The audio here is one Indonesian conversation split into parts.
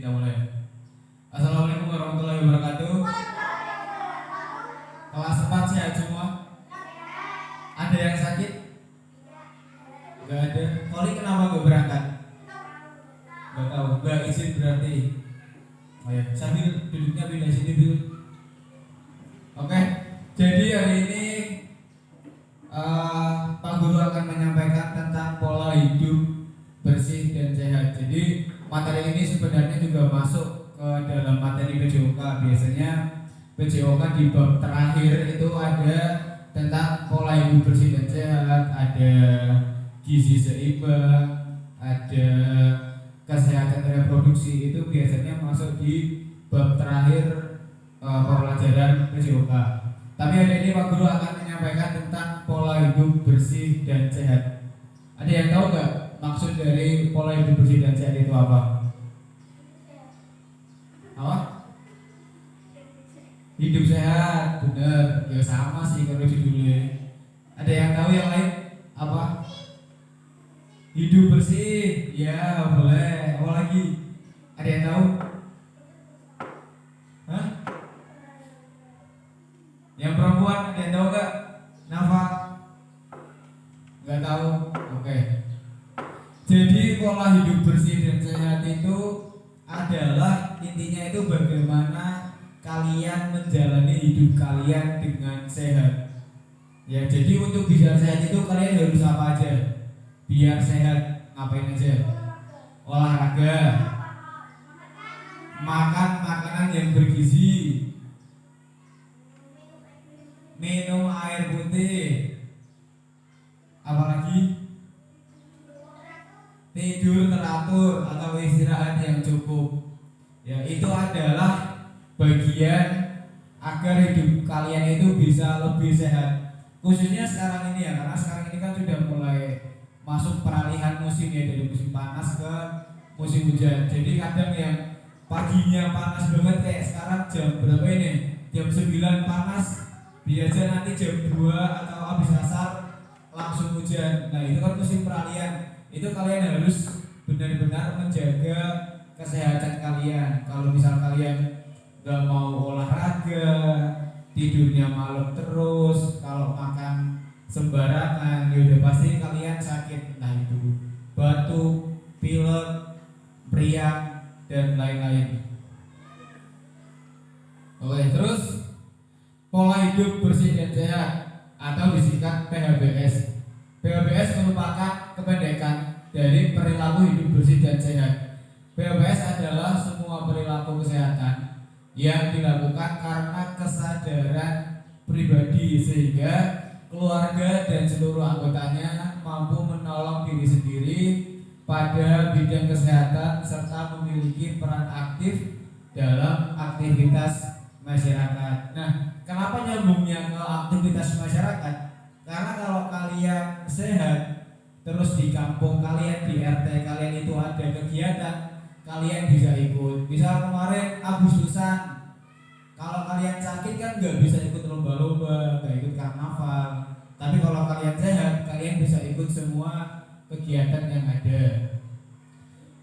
kita mulai. Assalamualaikum warahmatullahi wabarakatuh. Kelas 4 sehat semua? Ada yang sakit? Gak ada. Kali kenapa gak berangkat? Gak tahu. Gak izin berarti. Oh ya, sambil duduknya pindah sini dulu. Oke. Jadi hari ini Pak Guru akan menyampaikan tentang pola hidup bersih dan sehat. Jadi materi ini sebenarnya juga masuk ke dalam materi PJOK. Biasanya PJOK di bab terakhir itu ada tentang pola hidup bersih dan sehat, ada gizi seimbang, ada kesehatan reproduksi. Itu biasanya masuk di bab terakhir pelajaran PJOK. Tapi hari ini Pak Guru akan menyampaikan tentang pola hidup bersih dan sehat. Ada yang tahu nggak maksud dari pola hidup bersih dan sehat itu apa? Apa? Hidup sehat, bener. Ya sama sih kalau judulnya. Ada yang tahu yang lain? Apa? Hidup bersih, ya boleh. Apa lagi? Ada yang tahu? Hah? Yang perempuan ada yang tahu nggak? Nafa? Nggak tahu? Oke. Jadi pola hidup bersih dan sehat itu adalah intinya itu bagaimana kalian menjalani hidup kalian dengan sehat. Ya, jadi untuk bisa sehat itu kalian harus apa aja? Biar sehat ngapain aja? Olahraga, makan makanan yang bergizi, minum air putih, apalagi tidur teratur atau istirahat yang cukup. Ya, itu adalah bagian agar hidup kalian itu bisa lebih sehat. Khususnya sekarang ini ya, karena sekarang ini kan sudah mulai masuk peralihan musim ya, dari musim panas ke musim hujan. Jadi kadang yang paginya panas banget kayak sekarang jam berapa ini? Jam 9 panas, biasa nanti jam 2 atau habis asar langsung hujan. Nah, itu kan musim peralihan. Itu kalian harus benar-benar menjaga kesehatan kalian. Kalau misal kalian gak mau olahraga, tidurnya malam terus, kalau makan sembarangan, yaudah pasti kalian sakit. Nah, itu batuk, pilek, priang, dan lain-lain. Oke, terus pola hidup bersih dan sehat atau disingkat PHBS. PHBS merupakan kependekan dari perilaku hidup bersih dan sehat. PHBS adalah semua perilaku kesehatan yang dilakukan karena kesadaran pribadi sehingga keluarga dan seluruh anggotanya mampu menolong diri sendiri pada bidang kesehatan serta memiliki peran aktif dalam aktivitas masyarakat. Nah, kenapa nyambungnya ke aktivitas masyarakat? Karena kalau kalian sehat, terus di kampung kalian, di RT kalian itu ada kegiatan, kalian bisa ikut. Misal kemarin Agustusan, kalau kalian sakit kan nggak bisa ikut lomba-lomba, nggak ikut karnaval. Tapi kalau kalian sehat, kalian bisa ikut semua kegiatan yang ada.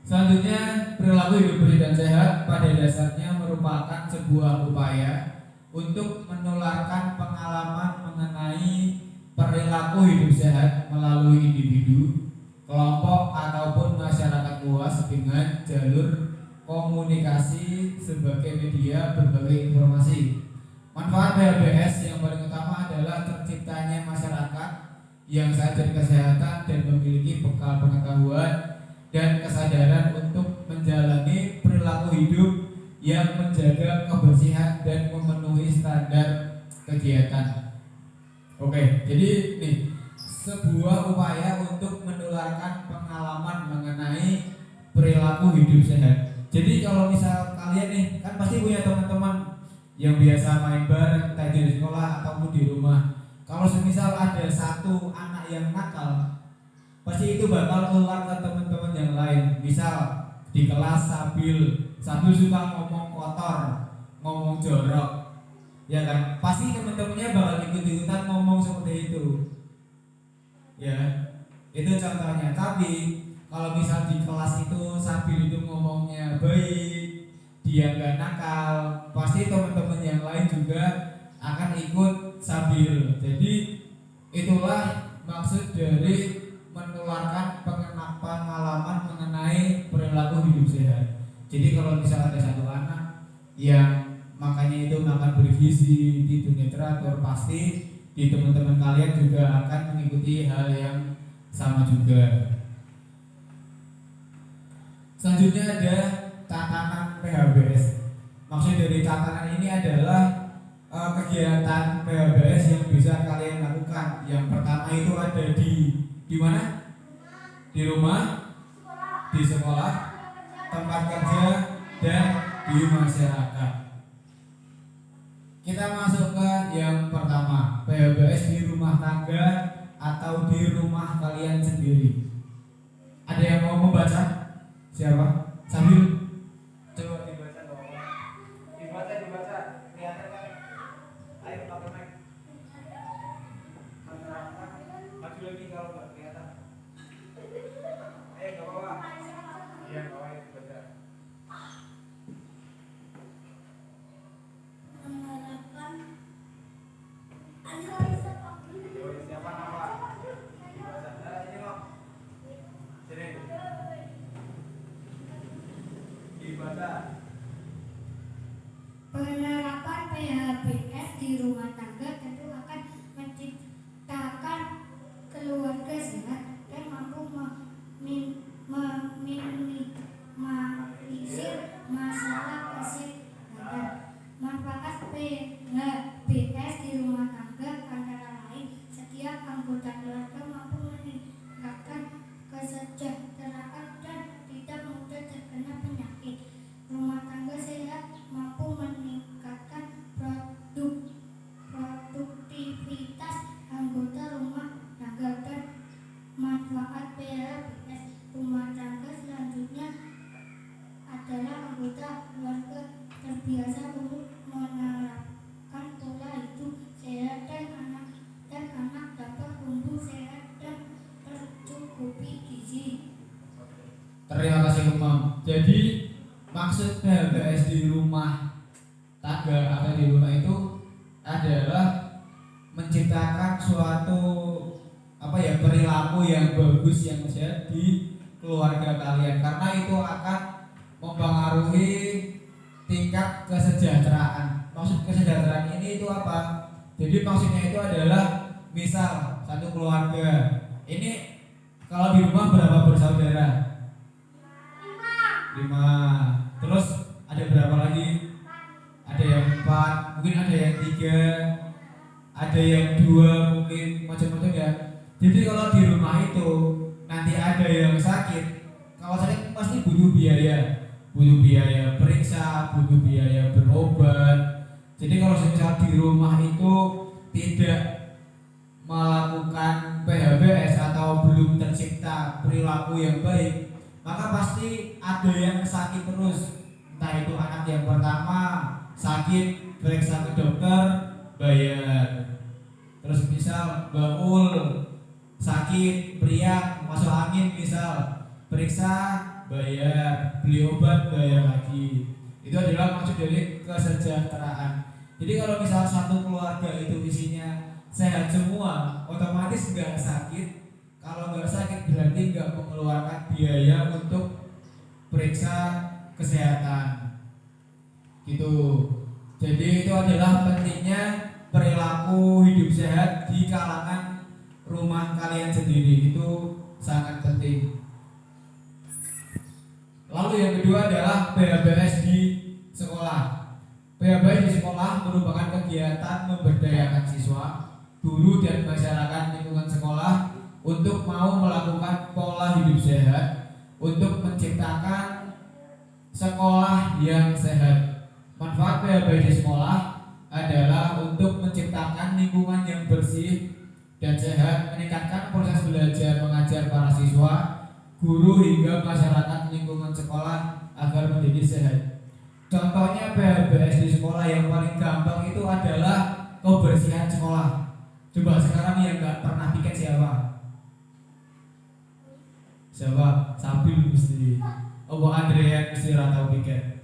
Selanjutnya, perilaku hidup bersih dan sehat pada dasarnya merupakan sebuah upaya untuk menularkan pengalaman mengenai perilaku hidup sehat melalui individu, kelompok ataupun masyarakat luas dengan jalur komunikasi sebagai media berbagai informasi. Manfaat PHBS yang paling utama adalah terciptanya masyarakat yang sadar kesehatan dan memiliki bekal pengetahuan dan kesadaran untuk menjalani perilaku hidup yang menjaga kebersihan dan memenuhi standar kegiatan. Oke, jadi nih sebuah upaya untuk menularkan pengalaman mengenai perilaku hidup sehat. Jadi kalau misal kalian nih kan pasti punya teman-teman yang biasa main bareng entah di sekolah ataupun di rumah. Kalau semisal ada satu anak yang nakal, pasti itu bakal keluar ke teman-teman yang lain. Misal di kelas Sabil suka ngomong kotor, ngomong jorok, ya kan? Pasti teman-temannya bakal ikut-ikutan ngomong seperti itu. Ya, itu contohnya. Tapi kalau misal di kelas itu Sabil itu ngomongnya baik, dia nggak nakal, pasti teman-teman yang lain juga akan ikut sambil. Jadi itulah maksud dari mengeluarkan pengalaman mengenai perilaku hidup sehat. Jadi kalau misalnya ada satu anak yang makannya itu makan bergizi, tidurnya teratur, pasti di teman-teman kalian juga akan mengikuti hal yang sama juga. Selanjutnya ada tatanan PHBS. Maksud dari tatanan ini adalah kegiatan PHBS yang bisa kalian lakukan. Yang pertama itu ada di mana? Di rumah, di sekolah, tempat kerja, dan di masyarakat. Kita masuk ke yang pertama, PHBS di rumah tangga atau di rumah kalian sendiri. Ada yang mau membaca? Siapa? Sambil coba dibaca dong. Dibaca. Kelihatan kan? Ayo pakai mic. Maju lagi kalau nggak kelihatan. Ayo ke bawah. Iya, ke bawah dibaca. Siapa nama? Dibaca. Ini loh. Sini. Dibaca. Penerapan PHBS di rumah tangga tentu akan menciptakan keluarga sehat dan mampu meminimalisir masalah kesehatan. Manfaat PHBS di rumah tangga antara lain setiap anggota keluarga mampu meningkatkan kesejahteraan dan tidak mudah terkena penyakit. Rumah tangga sehat mampu meningkatkan produktivitas anggota rumah tangga dan manfaat PHBS rumah tangga selanjutnya adalah anggota keluarga terbiasa untuk menerapkan pola hidup sehat dan anak dapat tumbuh sehat dan tercukupi gizi. Terima kasih Umam. Jadi maksud PHBS di rumah tangga atau di rumah itu adalah menciptakan suatu perilaku yang bagus yang sehat di keluarga kalian, karena itu akan mempengaruhi tingkat kesejahteraan. Maksud kesejahteraan ini itu apa? Jadi maksudnya itu adalah misal satu keluarga ini kalau di rumah berapa bersaudara? 5. Terus ada berapa lagi? Ada yang 4, mungkin ada yang 3, ada yang 2, mungkin macam-macam ya. Jadi kalau di rumah itu nanti ada yang sakit, kalau sakit pasti butuh biaya periksa, butuh biaya berobat. Jadi kalau misal di rumah itu tidak melakukan PHBS atau belum tercipta perilaku yang baik, maka pasti ada yang sakit terus. Entah itu anak yang pertama sakit, periksa ke dokter, bayar. Terus misal baul sakit, priak, masuk angin misal, periksa, bayar, beli obat, bayar lagi. Itu adalah maksud dari kesejahteraan. Jadi kalau misal satu keluarga itu isinya sehat semua, otomatis nggak sakit. Kalau nggak sakit berarti nggak mengeluarkan biaya untuk periksa kesehatan. Gitu. Jadi itu adalah pentingnya perilaku hidup sehat di kalangan rumah kalian sendiri, itu sangat penting. Lalu yang kedua adalah PHBS di sekolah. PHBS di sekolah merupakan kegiatan memberdayakan siswa, guru dan masyarakat lingkungan sekolah untuk mau melakukan pola hidup sehat, untuk menciptakan sekolah yang sehat. Manfaat PHBS di sekolah adalah untuk menciptakan lingkungan yang bersih dan sehat, meningkatkan proses belajar mengajar para siswa, guru hingga masyarakat lingkungan sekolah agar menjadi sehat. Contohnya PHBS di sekolah yang paling gampang itu adalah kebersihan sekolah. Coba sekarang yang nggak pernah piket siapa? Siapa? Sabil mesti. Oh, Andrea mesti ratau piket.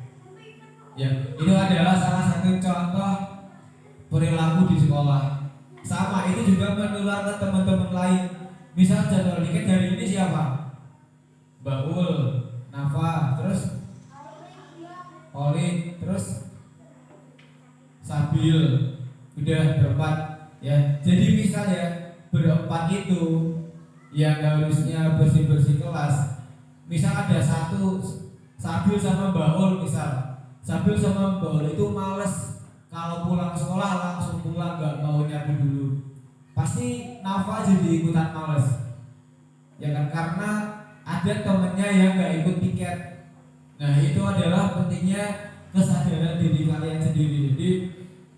Ya, itu adalah salah satu contoh perilaku di sekolah. Sama itu juga menular ke teman-teman lain. Misal jadwal dikit hari ini siapa? Baul, Nafa, terus Oli, terus Sabil. Udah berempat ya. Jadi misal ya berempat itu yang harusnya bersih-bersih kelas. Misal ada satu Sabil sama Baul misal. Sabil sama Baul itu males kalau pulang sekolah langsung pulang, nggak mau nyapu dulu. Pasti Nafa jadi ikutan males, ya kan, karena ada temennya yang nggak ikut piket. Nah itu adalah pentingnya kesadaran diri kalian sendiri. Jadi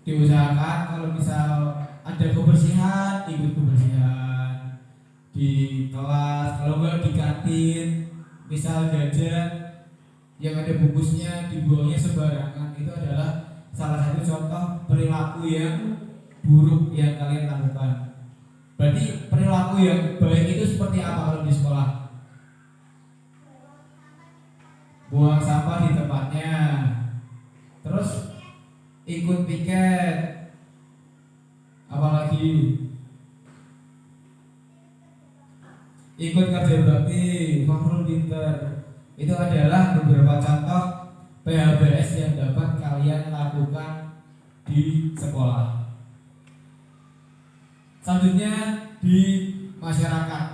diusahakan kalau misal ada kebersihan, ikut kebersihan di kelas, kalau nggak di kantin, misal jajan yang ada bungkusnya dibuangnya sembarangan, itu adalah salah satu contoh perilaku yang buruk yang kalian lakukan. Berarti perilaku yang baik itu seperti apa kalau di sekolah? Buang sampah di tempatnya, terus ikut piket, apalagi ikut kerja bakti, makhluk pinter. Itu adalah beberapa contoh PHBS yang dapat kalian lakukan di sekolah. Selanjutnya di masyarakat.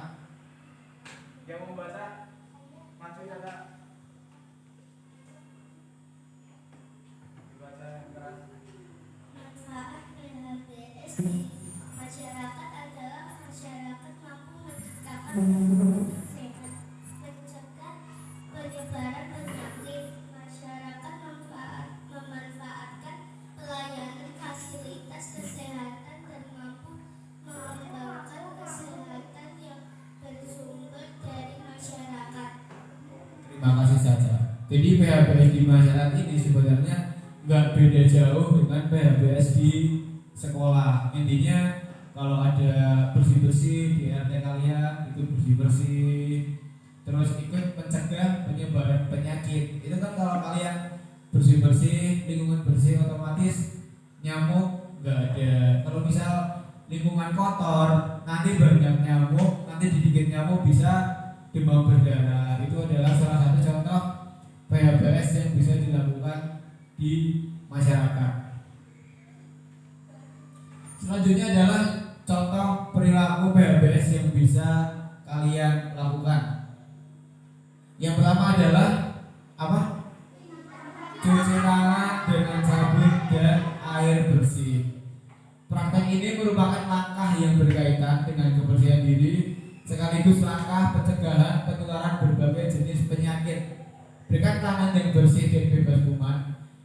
Yang mau baca, maju kata. Baca yang keras. Manfaat PHBS di masyarakat adalah masyarakat mampu menciptakan lingkungan sehat, mencegah penyebaran penyakit. Masyarakat memanfaatkan pelayanan fasilitas kesehatan dan mampu mengembangkan kesehatan yang bersumber dari masyarakat. Terima kasih saja. Jadi PHBS di masyarakat ini sebenarnya nggak beda jauh dengan PHBS di sekolah. Intinya kalau ada bersih-bersih di RT kalian, itu bersih-bersih, terus ikut mencegah penyebaran penyakit. Itu kan kalau kalian bersih-bersih, lingkungan bersih, otomatis nyamuk nggak ada. Kalau misal lingkungan kotor, nanti banyak nyamuk, nanti digigit nyamuk bisa demam berdarah. Itu adalah salah satu contoh PHBS yang bisa dilakukan di masyarakat. Selanjutnya adalah contoh perilaku PHBS yang bisa kalian lakukan. Yang pertama adalah apa? Cuci tangan dengan sabun dan air bersih. Praktek ini merupakan langkah yang berkaitan dengan kebersihan diri sekaligus langkah pencegahan penularan berbagai jenis penyakit. Berkat tangan yang bersih dan bebas kuman,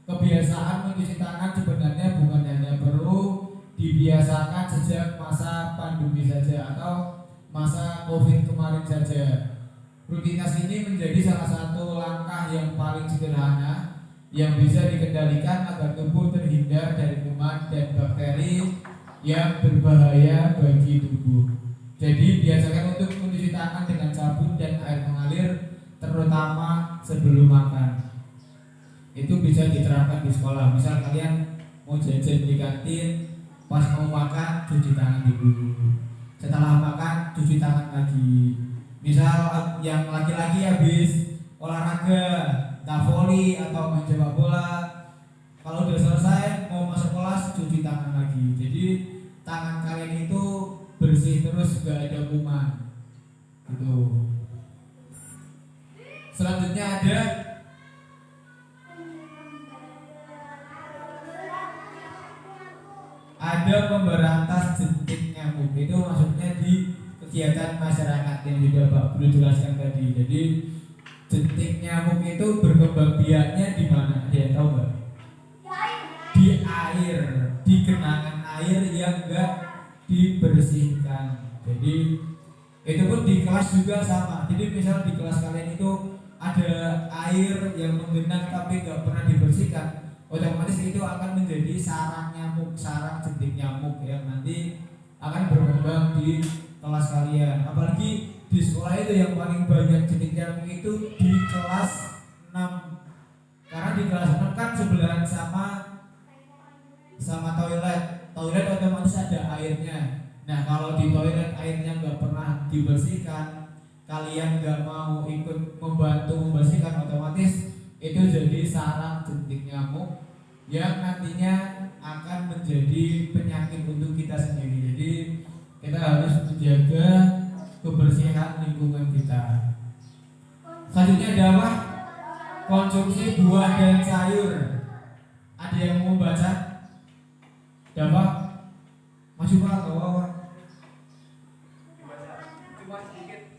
kebiasaan mencuci tangan sebenarnya bukan hanya perlu dibiasakan sejak masa pandemi saja atau masa COVID kemarin saja. Rutinitas ini menjadi salah satu langkah yang paling sederhana yang bisa dikendalikan agar tubuh terhindar dari kuman dan bakteri yang berbahaya bagi tubuh. Jadi biasakan untuk mencuci tangan dengan sabun dan air mengalir, terutama sebelum makan. Itu bisa diterapkan di sekolah. Misal kalian mau jajan di kantin, pas mau makan cuci tangan dulu, setelah makan cuci tangan lagi. Misal yang laki-laki habis olahraga, entah voli atau main sepak bola, kalau udah selesai mau masuk kelas cuci tangan lagi. Jadi tangan kalian itu bersih terus, gak ada kuman gitu. Selanjutnya ada memberantas jentik nyamuk. Itu maksudnya di kegiatan masyarakat yang sudah Pak Bro jelaskan tadi. Jadi jentik nyamuk itu berkembang biaknya di mana? Ada yang tahu nggak? Di air, di genangan air yang enggak dibersihkan. Jadi itu pun di kelas juga sama. Jadi misal di kelas kalian itu ada air yang menggenang tapi nggak pernah dibersihkan, otomatis itu akan menjadi sarang nyamuk, sarang jentik nyamuk yang nanti akan berkembang di kelas kalian. Apalagi di sekolah itu yang paling banyak jentik nyamuk itu di kelas 6 Karena di kelas 6 kan sebelahan sama toilet otomatis ada airnya. Nah kalau di toilet airnya nggak pernah dibersihkan, kalian nggak mau ikut membantu membersihkan, otomatis itu jadi sarang jentik nyamuk yang nantinya akan menjadi penyakit untuk kita sendiri. Jadi kita harus menjaga kebersihan lingkungan kita. Selanjutnya ada apa? Konsumsi buah dan sayur. Ada yang mau baca? Ada apa? Masih Pak atau apa? Cuma sedikit.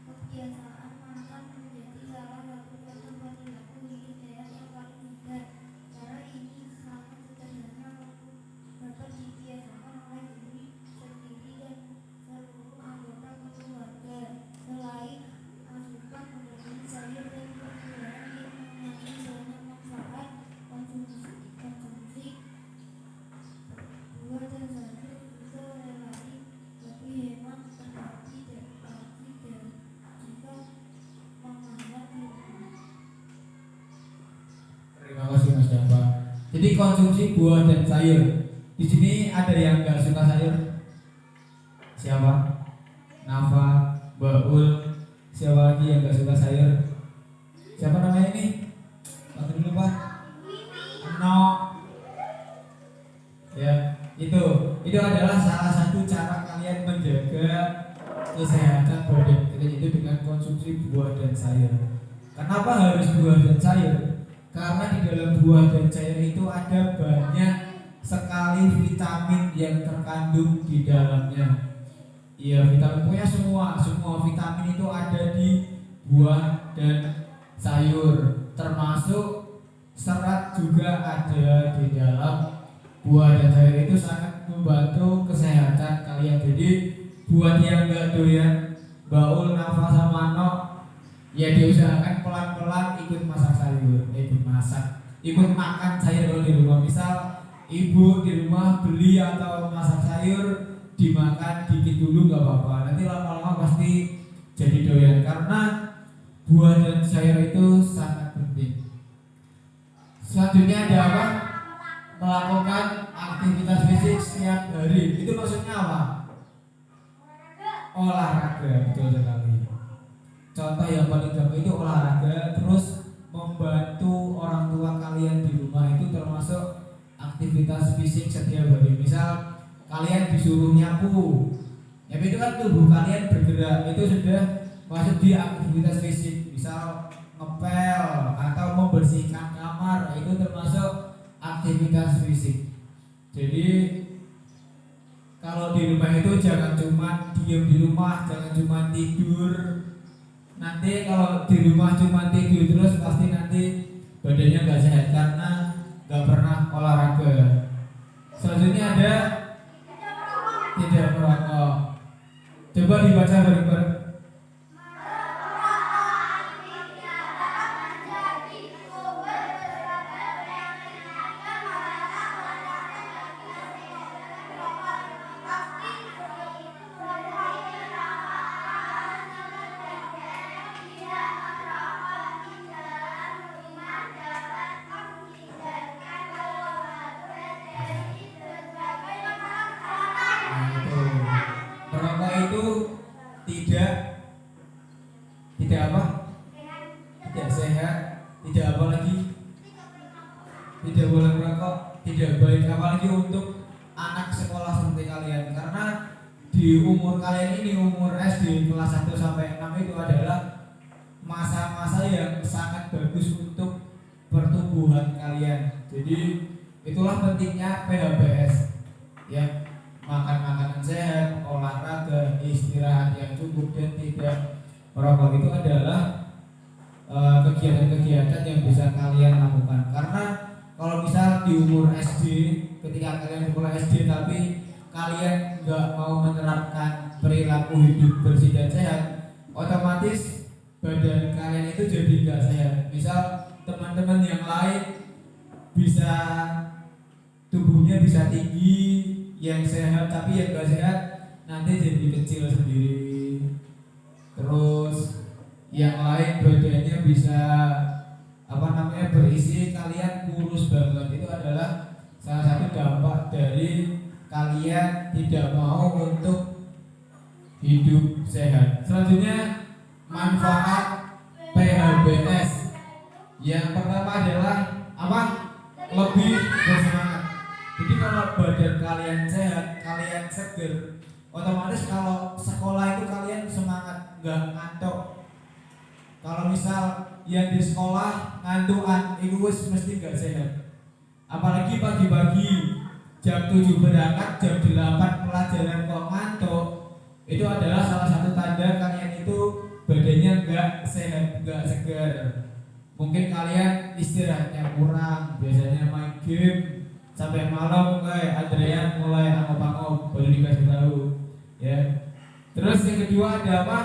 Kebiasaan makan menjadi salah satu contoh perilaku hidup sehat yang paling mudah. Cara ini sangat sederhana namun dapat dibiasakan oleh diri sendiri dan seluruh anggota keluarga. Selain asupan mendaging sayur dan buah-buahan yang mengandung banyak manfaat, konsumsi buah dan sayur juga relatif lebih hemat tetapi jika menghemat di rumah. Terima kasih Mas Dava. Jadi konsumsi buah dan sayur. Di sini ada yang nggak suka sayur? Siapa? Nafa, Baul. Siapa lagi yang nggak suka sayur? Siapa namanya ini? Panggil dulu Pak. No. Ya, itu adalah salah satu cara kalian menjaga kesehatan badan kita, itu dengan konsumsi buah dan sayur. Kenapa harus buah dan sayur? Karena di dalam buah dan sayur itu ada banyak sekali vitamin yang terkandung di dalamnya. Iya, vitamin punya semua vitamin itu ada di buah dan sayur, termasuk serat juga ada di dalam buah dan sayur. Itu sangat membantu kesehatan kalian. Jadi buat yang nggak doyan Baul, Nafa sama Nok, ya diusahakan pelan-pelan ikut masak sayur, ikut makan sayur kalau di rumah. Misal ibu di rumah beli atau masak sayur, dimakan dikit dulu nggak apa-apa. Nanti lama-lama pasti jadi doyan karena buah dan sayur itu sangat penting. Selanjutnya ada apa? Melakukan aktivitas fisik setiap hari. Itu maksudnya apa? Olahraga, betul sekali. Contoh yang paling gampang itu olahraga, terus membantu orang tua kalian di rumah itu termasuk aktivitas fisik setiap hari. Misal kalian disuruh nyapu, ya itu kan tubuh kalian bergerak, itu sudah masuk di aktivitas fisik. Misal ngepel atau membersihkan kamar, itu termasuk aktivitas fisik. Jadi kalau di rumah itu jangan cuma diem di rumah, jangan cuma tidur. Nanti kalau di rumah cuma tidur terus pasti nanti badannya nggak sehat karena nggak pernah olahraga. Selanjutnya ada tidak merokok. Coba dibaca bareng-bareng. Merokok itu tidak apa? Tidak sehat, tidak apa lagi? Tidak boleh merokok, tidak baik apalagi untuk anak sekolah seperti kalian. Karena di umur kalian ini, umur SD kelas 1 sampai 6 itu adalah masa-masa yang sangat bagus untuk pertumbuhan kalian. Jadi itulah pentingnya PHBS. Ya, makan makanan sehat, olahraga, istirahat yang cukup dan tidak merokok itu adalah kegiatan-kegiatan yang bisa kalian lakukan. Karena kalau misal di umur SD, ketika kalian sekolah SD tapi kalian nggak mau menerapkan perilaku hidup bersih dan sehat, otomatis badan kalian itu jadi nggak sehat. Misal teman-teman yang lain bisa tubuhnya bisa tinggi, yang sehat, tapi yang gak sehat nanti jadi kecil sendiri. Terus yang lain badannya bisa berisi, kalian kurus banget. Itu adalah salah satu dampak dari kalian tidak mau untuk hidup sehat. Selanjutnya, manfaat PHBS. Yang pertama adalah apa? Lebih bersemangat. Jadi kalau badan kalian sehat, kalian seger, otomatis kalau sekolah itu kalian semangat, nggak ngantuk. Kalau misal yang di sekolah ngantukan, itu mesti nggak sehat. Apalagi pagi-pagi jam 7 berangkat, jam 8 pelajaran kok ngantuk, itu adalah salah satu tanda kalian itu badannya nggak sehat, nggak segar. Mungkin kalian istirahatnya kurang, biasanya main game sampai malam, Adrian mulai angop-angop baru dikasih tahu, ya. Terus yang kedua ada apa?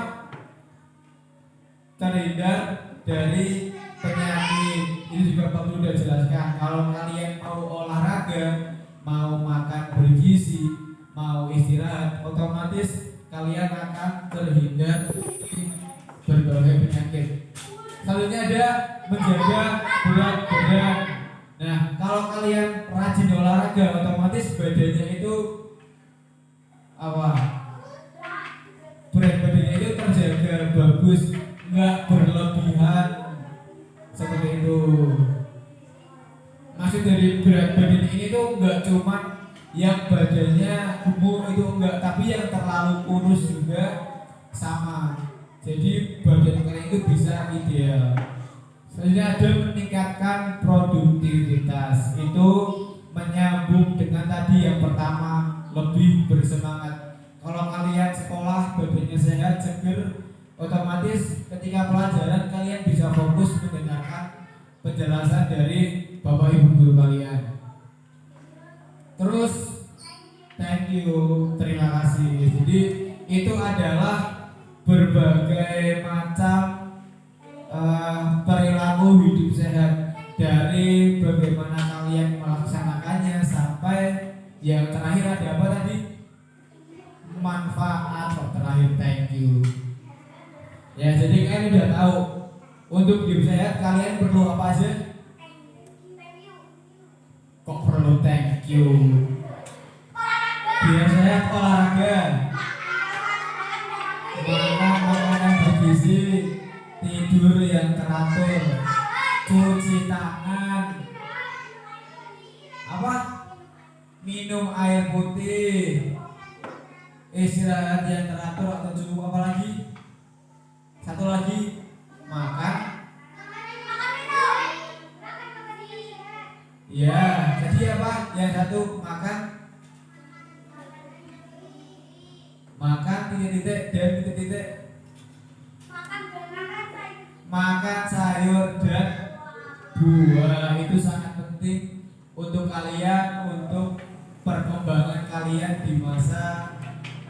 Terhindar dari penyakit. Ini juga perlu dijelaskan. Kalau kalian mau olahraga, mau makan bergizi, mau istirahat, otomatis kalian akan terhindar dari berbagai penyakit. Selanjutnya ada menjaga berat badan. Nah, kalau kalian rajin olahraga, otomatis badannya itu apa? Berat badannya itu terjaga bagus, nggak berlebihan seperti itu. Maksud dari berat badan ini tuh nggak cuma yang badannya gemuk itu enggak, tapi yang terlalu kurus juga sama. Jadi badan kalian itu bisa ideal. Selanjutnya ada meningkatkan produktivitas. Itu menyambung dengan tadi yang pertama, lebih bersemangat. Kalau kalian sekolah badannya sehat, seger, otomatis ketika pelajaran kalian bisa fokus mendengarkan penjelasan dari bapak ibu guru kalian. Terus thank you, terima kasih. Jadi itu adalah berbagai macam perilaku hidup sehat, dari bagaimana kalian melaksanakannya sampai yang terakhir ada apa tadi? Manfaat terakhir, thank you. Ya, jadi kalian udah tahu untuk hidup sehat kalian perlu apa aja? Kok perlu thank you? Biar sehat olahraga, makan makanan bergizi, tidur yang teratur, cuci tangan, apa? Minum air putih, istirahat yang teratur atau cukup, apa lagi? Satu lagi, makan. Ya, jadi apa? Yang satu makan titik-titik dan titik-titik. Makan sayur dan buah itu sangat penting untuk kalian, untuk perkembangan kalian di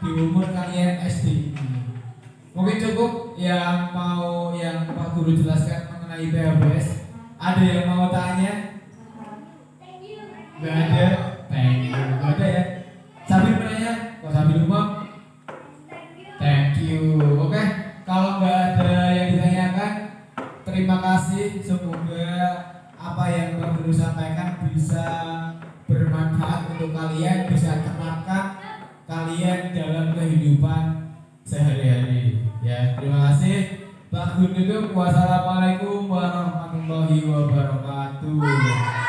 umur kalian SD ini. Mungkin cukup yang mau yang Pak Guru jelaskan mengenai PHBS. Ada yang mau tanya? Gak ada? Thank you. Gak ada ya? Sambil menanya? Kok sambil ngomong? Thank you. Oke, kalau nggak ada yang ditanyakan, terima kasih. Semoga apa yang Pak Guru sampaikan bisa bermanfaat untuk kalian, bisa terapkan kalian dalam kehidupan sehari-hari. Ya, terima kasih. Pak Guru. Wassalamualaikum warahmatullahi wabarakatuh.